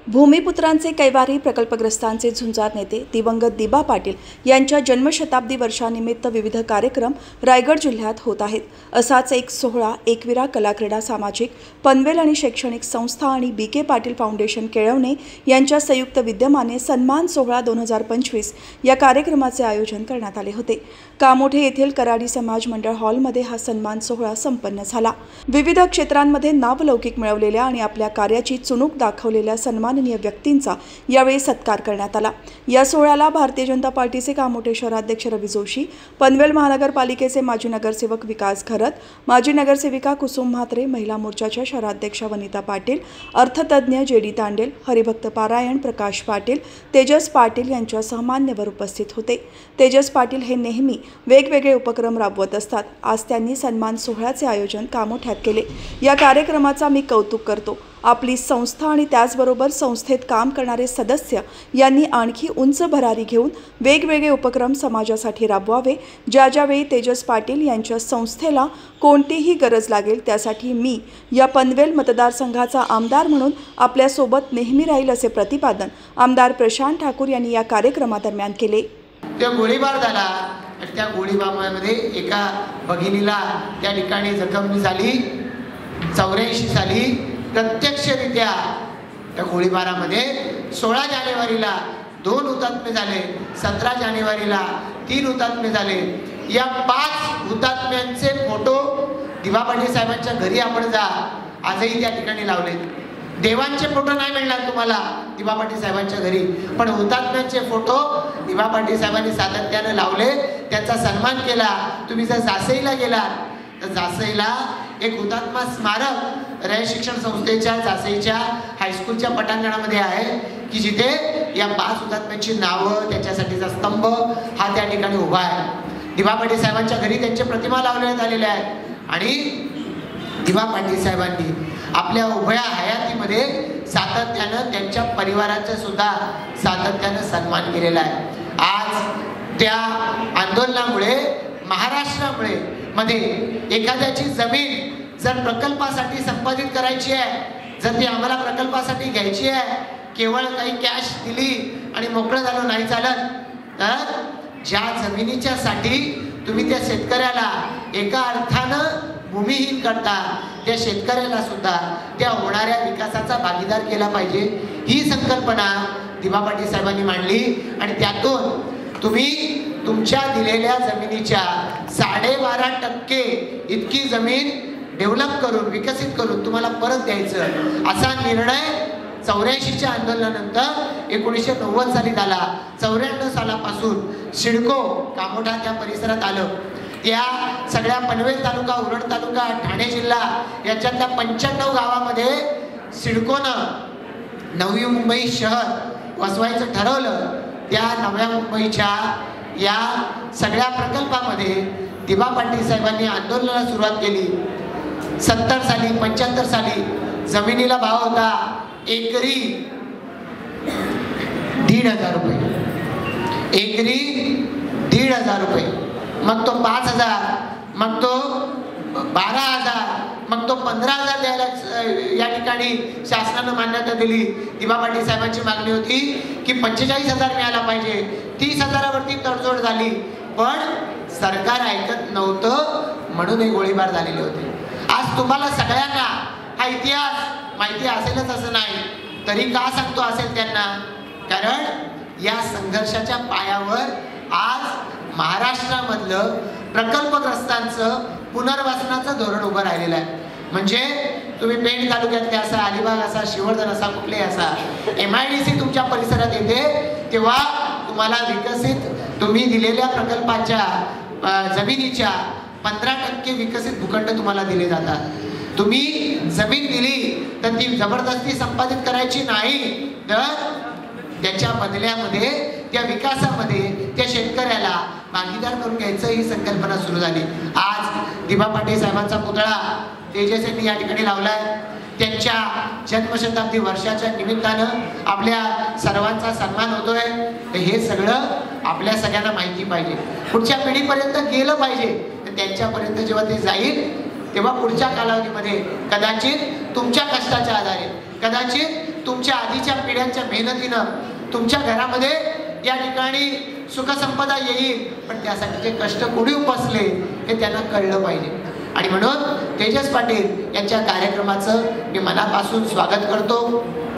भूमिपुत्रांचे कैवारी प्रकल्पग्रस्तांचे झुंजार नेते दिवंगत दिबा पाटील यांच्या जन्मशताब्दी वर्षानिमित्त विविध कार्यक्रम रायगड जिल्ह्यात होत आहेत। असाच एक सोहळा एकविरा कला क्रीडा सामाजिक पनवेल आणि शैक्षणिक संस्था आणि बीके पाटील फाउंडेशन केळवणे यांच्या संयुक्त विद्यमाने सन्मान सोहळा 2025 या कार्यक्रमाचे आयोजन करण्यात आले होते। कामोठे येथील कराडी समाज मंडळ हॉलमध्ये हा सन्मान सोहळा संपन्न झाला। विविध क्षेत्रांमध्ये नावलौकिक मिळवलेल्या आणि आपल्या कार्याची चुणूक दाखवलेल्या सन्माननीय व्यक्तींचा यावेळी सत्कार करण्यात आला। या सोहळ्याला भारतीय जनता पार्टीचे कामोठे शहराध्यक्ष रवी जोशी, पनवेल महानगरपालिकेचे माजी नगरसेवक विकास घरत, माजी नगरसेविका कुसुम म्हात्रे, महिला मोर्चाच्या शहराध्यक्षा वनिता पाटील, अर्थतज्ञ जेडी तांडेल, हरिभक्त पारायण प्रकाश पाटील, तेजस पाटील यांच्यासह मान्यवर उपस्थित होते। तेजस पाटील हे नेहमी वेगवेगळे उपक्रम राबवत असतात। आज त्यांनी सन्मान सोहळ्याचे आयोजन कामोठ्यात केले। या कार्यक्रमाचा मी कौतुक करतो। आपली संस्था आणि त्याचबरोबर संस्थेत काम करणारे सदस्य यांनी आणखी उंच भरारी घेऊन वेगवेगळे उपक्रम समाजासाठी राबवावे। ज्यावेळी तेजस पाटील यांच्या संस्थेला कोणतीही गरज लागेल त्यासाठी मी या पनवेल मतदारसंघाचा आमदार म्हणून आपल्यासोबत नेहमी राहील असे प्रतिपादन आमदार प्रशांत ठाकूर यांनी या कार्यक्रमादरम्यान केले। त्या गोळीबार झाला आणि त्या गोळीबारामध्ये एका भगिनीला त्या ठिकाणी जखमी झाली। 84 साली प्रत्यक्षरित्या त्या गोळीबारामध्ये 16 जानेवारीला 2 हुतात्मे झाले, 17 जानेवारीला 3 हुतात्मे झाले। या 5 हुतात्म्यांचे फोटो दिबा पाटील साहेबांच्या घरी आपण जा, आजही त्या ठिकाणी लावले। देवांचे फोटो नाही मिळणार तुम्हाला दिबा पाटील साहेबांच्या घरी, पण हुतात्म्यांचे फोटो दिबा पाटील साहेबांनी सातत्याने लावले, त्यांचा सन्मान केला। तुम्ही जर जासईला गेलात तर जासईला एक हुतात्मा स्मारक रयत शिक्षण संस्थेच्या जासईच्या हायस्कूलच्या पटांगणामध्ये आहे की जिथे या 5 हुतात्म्यांची नावं, त्याच्यासाठीचा स्तंभ हा त्या ठिकाणी उभा आहे। दिबा पाटील साहेबांच्या घरी त्यांच्या प्रतिमा लावण्यात आलेल्या आहेत आणि दिबा पाटील साहेबांनी आपल्या उभ्या हयातीमध्ये सातत्यानं त्यांच्या परिवाराचा सुद्धा सातत्यानं सन्मान केलेला आहे। आज त्या आंदोलनामुळे महाराष्ट्रामुळे मध्ये एखाद्याची जमीन जर प्रकल्पासाठी संपादित करायची आहे, जर ती आम्हाला प्रकल्पासाठी घ्यायची आहे, केवळ काही कॅश दिली आणि मोकळं झालं नाही चालत, तर ज्या जमिनीच्या साठी तुम्ही त्या शेतकऱ्याला एका अर्थानं भूमिहीन करता, त्या शेतकऱ्याला सुद्धा त्या होणाऱ्या विकासाचा भागीदार केला पाहिजे, ही संकल्पना दिबा पाटील साहेबांनी मांडली आणि त्यातून तुम्ही तुमच्या दिलेल्या जमिनीच्या 12.5% इतकी जमीन डेव्हलप करून विकसित करून तुम्हाला परत द्यायचं असा निर्णय 84च्या आंदोलनानंतर 1990 साली झाला। 94 सालापासून सिडको कामोठा त्या परिसरात आलं। या सगळ्या पनवेल तालुका, उरण तालुका, ठाणे जिल्हा याच्यातल्या 95 गावामध्ये सिडकोनं नवी मुंबई शहर वसवायचं ठरवलं। त्या नव्या मुंबईच्या या सगळ्या प्रकल्पामध्ये दिबा पाटील साहेबांनी आंदोलनाला सुरुवात केली। 70 साली 75 साली जमिनीला भाव होता एकरी 1,500 रुपये, एकरी 1,500 रुपये, मग तो 5,000, मग तो 12,000, मग तो 15,000 द्यायला या ठिकाणी शासनानं मान्यता दिली। दिबा पाटील साहेबांची मागणी होती की 45,000 मिळाला पाहिजे, 30,000वरती तडजोड झाली, पण सरकार ऐकत नव्हतं म्हणून हे गोळीबार झालेले होते। आज तुम्हाला सगळ्यांना हा इतिहास माहिती असेलच असं नाही, तरी का सांगतो असेल त्यांना, कारण या संघर्षाच्या पायावर आज महाराष्ट्रामधलं प्रकल्पग्रस्तांचं पुनर्वसनाचं धोरण उभं राहिलेलं आहे। म्हणजे तुम्ही पेण तालुक्यातले असा, अलिबाग असा, शिवर्धन असा, कुठलेही असा, MIDC तुमच्या परिसरात येते तेव्हा तुम्हाला विकसित तुम्ही दिलेल्या प्रकल्पाच्या जमिनीच्या 15% विकसित भूखंड तुम्हाला दिले जातात। तुम्ही जमीन दिली तर ती जबरदस्ती संपादित करायची नाही, तर त्याच्या बदल्यामध्ये त्या विकासामध्ये त्या शेतकऱ्याला भागीदार करून घ्यायचं ही संकल्पना सुरू झाली। आज दिबा पाटील साहेबांचा पुतळा तेजस यांनी या ठिकाणी लावलाय। त्यांच्या जन्मशताब्दी वर्षाच्या निमित्तानं आपल्या सर्वांचा सन्मान होतोय। तर हे सगळं आपल्या सगळ्यांना माहिती पाहिजे, पुढच्या पिढीपर्यंत गेलं पाहिजे। तर त्यांच्यापर्यंत जेव्हा ते जाईल तेव्हा पुढच्या कालावधीमध्ये कदाचित तुमच्या कष्टाच्या आधारे, कदाचित तुमच्या आधीच्या पिढ्यांच्या मेहनतीनं तुमच्या घरामध्ये या ठिकाणी सुखसंपदा येईल, पण त्यासाठीचे कष्ट कोणी उपसले हे त्यांना कळलं पाहिजे. आणि म्हणून तेजस पाटील यांच्या कार्यक्रमाचं मी मनापासून स्वागत करतो.